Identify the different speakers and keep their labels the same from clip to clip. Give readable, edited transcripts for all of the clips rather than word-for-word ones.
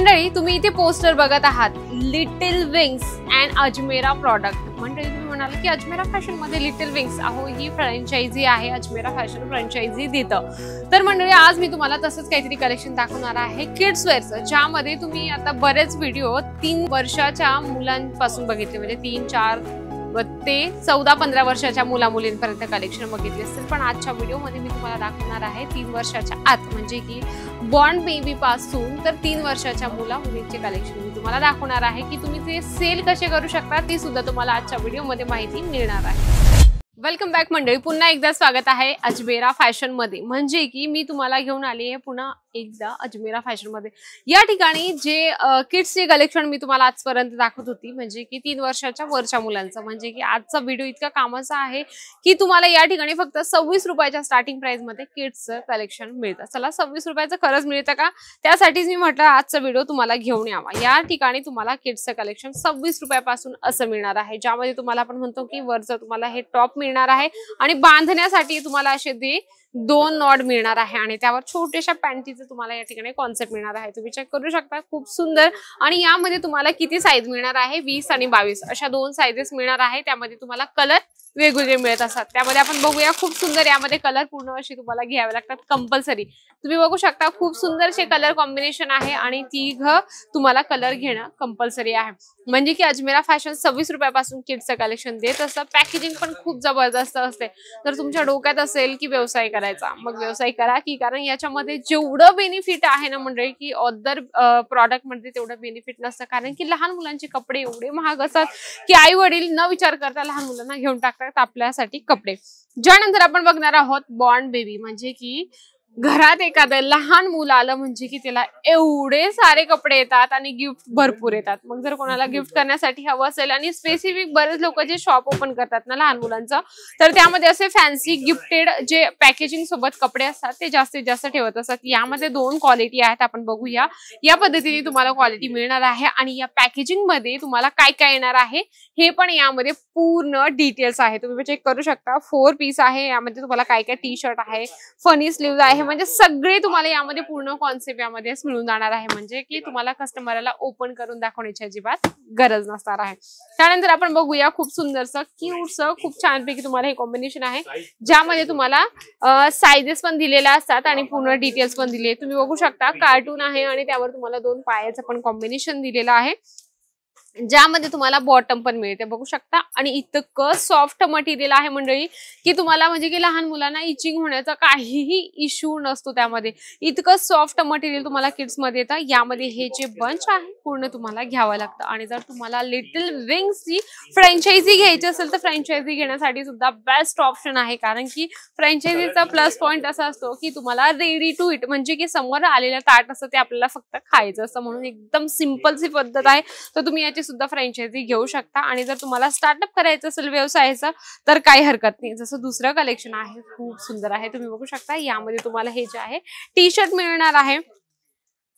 Speaker 1: मंडळी तुम्ही इथे पोस्टर बघत आहात little wings and Ajmera product. मंडळी तुम्ही म्हणाल की अजमेरा फॅशन मध्ये लिटिल विंग्स अहो ही फ्रँचायझी आहे, अजमेरा फॅशन फ्रँचायझी देतं। तर मंडळी आज मी तुम्हाला तसंच काहीतरी कलेक्शन दाखवणार आहे किड्स वेअरचं, ज्यामध्ये तुम्ही आता बरेच व्हिडिओ 3 वर्षाच्या मुलांपासून बघितले, म्हणजे 3, 4 ते 14-15 वर्षाच्या मुला मुलींपर्यंत कलेक्शन बघितले असतील। पण आजच्या व्हिडिओमध्ये मी तुम्हाला दाखवणार आहे 3 वर्षाच्या आत, म्हणजे की बॉर्न बेबी पासून तर 3 वर्षाच्या मुला मुलींचे कलेक्शन मी तुम्हाला दाखवणार आहे की तुम्ही ते सेल कसे करू शकता ती सुद्धा तुम्हाला आजच्या व्हिडिओमध्ये माहिती मिळणार आहे। वेलकम बॅक मंडळी, पुन्हा एकदा स्वागत आहे अजमेरा फॅशन मध्ये। म्हणजे की मी तुम्हाला घेऊन आली आहे पुन्हा एकदा अजमेरा फॅशन मध्ये। या ठिकाणी जे किड्सचे कलेक्शन मी तुम्हाला आजपर्यंत दाखवत होती, म्हणजे की 3 वर्षाच्या वरच्या मुलांचं, म्हणजे की आजचा व्हिडिओ इतका कामाचा आहे की तुम्हाला या ठिकाणी फक्त 26 रुपयाच्या स्टार्टिंग प्राइस मध्ये किड्सचं कलेक्शन मिळतं। चला 26 रुपयाचं खरंच मिळतं का, त्यासाठीच मी म्हटलं आजचा व्हिडिओ तुम्हाला घेऊन यावा। या ठिकाणी तुम्हाला किड्सचं कलेक्शन 26 रुपयापासून असं मिळणार आहे, ज्यामध्ये तुम्हाला आपण म्हणतो की वरचं तुम्हाला हे टॉप मिळणार आहे आणि बांधण्यासाठी तुम्हाला असे ते 2 नॉड मिळणार आहे आणि त्यावर छोट्याशा पॅन्टीचं तुम्हाला या ठिकाणी कॉन्सेप्ट मिळणार आहे। तुम्ही चेक करू शकता, खूप सुंदर। आणि यामध्ये तुम्हाला किती साईज मिळणार आहे, 20 आणि 22 अशा 2 साईजेस मिळणार आहे। त्यामध्ये तुम्हाला कलर वेगवेगळे मिळत असतात। त्यामध्ये आपण बघूया, खूप सुंदर यामध्ये कलर पूर्ण अशी तुम्हाला घ्यावे लागतात कंपल्सरी। तुम्ही बघू शकता खूप सुंदरसे कलर कॉम्बिनेशन आहे आणि 3 तुम्हाला कलर घेणं कंपल्सरी आहे। म्हणजे की अजमेरा फॅशन 26 रुपयापासून किड्सचं कलेक्शन देत असतं। पॅकेजिंग पण खूप जबरदस्त असते। तर तुमच्या डोक्यात असेल की व्यवसाय करायचा, मग व्यवसाय करा की, कारण याच्यामध्ये जेवढं बेनिफिट आहे ना मंडळी की अदर प्रॉडक्ट मध्ये तेवढं बेनिफिट नसतं। कारण की लहान मुलांचे कपडे एवढे महाग असतात की आई वडील न विचार करता लहान मुलांना घेऊन टाकतात आपल्यासाठी कपडे। ज्यानंतर आपण बघणार आहोत बॉर्न बेबी, म्हणजे की घरात एखादं लहान मुलं आलं म्हणजे की त्याला एवढे सारे कपडे येतात आणि गिफ्ट भरपूर येतात। मग जर कोणाला गिफ्ट करण्यासाठी हवं असेल, आणि स्पेसिफिक बरेच लोक जे शॉप ओपन करतात ना लहान मुलांचं, तर त्यामध्ये असे फॅन्सी गिफ्टेड जे पॅकेजिंग सोबत कपडे असतात ते जास्तीत जास्त ठेवत असतात। यामध्ये 2 क्वालिटी आहेत, आपण बघूया। या पद्धतीने तुम्हाला क्वालिटी मिळणार आहे आणि या पॅकेजिंग मध्ये तुम्हाला काय काय येणार आहे हे पण यामध्ये पूर्ण डिटेल्स आहे। तुम्ही चेक करू शकता, 4 पीस आहे। यामध्ये तुम्हाला काय काय टी शर्ट आहे, फनी स्लीव्ह आहे, म्हणजे सगळे तुम्हाला यामध्ये पूर्ण कॉन्सेप्ट यामध्ये मिळून जाणार आहे। म्हणजे की तुम्हाला कस्टमरला ओपन करून दाखवण्याची अजिबात गरज नसणार आहे। त्यानंतर आपण बघूया खूप सुंदरसं क्यूटसं खूप छानपैकी तुम्हाला हे कॉम्बिनेशन आहे, ज्यामध्ये तुम्हाला साइजेस पण दिलेल्या असतात आणि पूर्ण डिटेल्स पण दिले। तुम्ही बघू शकता कार्टून आहे आणि त्यावर तुम्हाला 2 पायाचं पण कॉम्बिनेशन दिलेलं आहे, ज्यामध्ये तुम्हाला बॉटम पण मिळते, बघू शकता। आणि इतकं सॉफ्ट मटेरियल आहे मंडळी की तुम्हाला म्हणजे की लहान मुलांना इचिंग होण्याचा काहीही इश्यू नसतो त्यामध्ये। इतकं सॉफ्ट मटेरियल तुम्हाला किड्स मध्ये येतं। यामध्ये हे जे बंच आहे पूर्ण तुम्हाला घ्यावं लागतं। आणि जर तुम्हाला लिटिल विंग्सची फ्रँचायझी घ्यायची असेल तर फ्रँचायझी घेण्यासाठी सुद्धा बेस्ट ऑप्शन आहे, कारण की फ्रँचायझीचा प्लस पॉइंट असा असतो की तुम्हाला रेडी टू इट, म्हणजे की समोर आलेलं ताट असतं ते आपल्याला फक्त खायचं असतं, म्हणून एकदम सिंपलची पद्धत आहे। तर तुम्ही याची सुद्धा फ्रँचायझी घेऊ शकता। आणि जर तुम्हाला स्टार्टअप करायचं असेल व्यवसायाचं तर काही हरकत नाही। जसं दुसरं कलेक्शन आहे खूप सुंदर आहे, तुम्ही बघू शकता। यामध्ये तुम्हाला हे जे आहे टी शर्ट मिळणार आहे,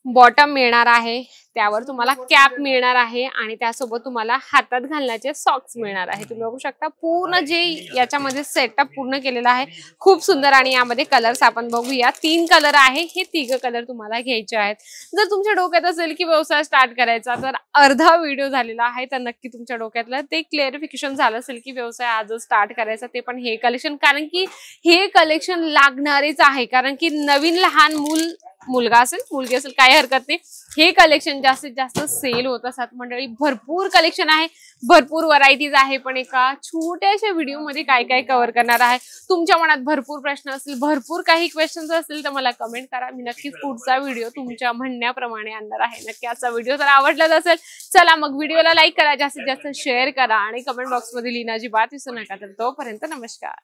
Speaker 1: बॉटम मिळणार आहे, त्यावर तुम्हाला कॅप मिळणार आहे आणि त्यासोबत तुम्हाला हातात घालण्याचे सॉक्स मिळणार आहे। तुम्ही बघू शकता पूर्ण जे याच्यामध्ये सेटअप पूर्ण केलेला आहे, खूप सुंदर। आणि यामध्ये कलर्स आपण बघूया, 3 कलर आहे, हे 3 कलर तुम्हाला घ्यायचे आहेत। जर तुमच्या डोक्यात असेल की व्यवसाय स्टार्ट करायचा, तर अर्धा व्हिडिओ झालेला आहे, तर नक्की तुमच्या डोक्यातलं ते क्लिअरिफिकेशन झालं असेल की व्यवसाय आजच स्टार्ट करायचा, ते पण हे कलेक्शन, कारण की हे कलेक्शन लागणारच आहे। कारण की नवीन लहान मुलगा असेल मुलगी असेल काही हरकत नाही, हे कलेक्शन जास्तीत जास्त सेल होत असतात मंडळी। भरपूर कलेक्शन आहे, भरपूर व्हरायटीज आहे, पण एका छोट्याशा व्हिडिओ मध्ये काय काय कव्हर करणार आहे। तुमच्या मनात भरपूर प्रश्न असतील, भरपूर काही क्वेश्चन्स असतील तर मला कमेंट करा, मी नक्कीच पुढचा व्हिडिओ तुमच्या म्हणण्याप्रमाणे आणणार आहे। नक्की आजचा व्हिडिओ जर आवडलाच असेल, चला मग व्हिडिओला लाईक करा, जास्तीत जास्त शेअर करा आणि कमेंट बॉक्स मध्ये लिहिण्याची बात विसरू नका। तर तोपर्यंत नमस्कार।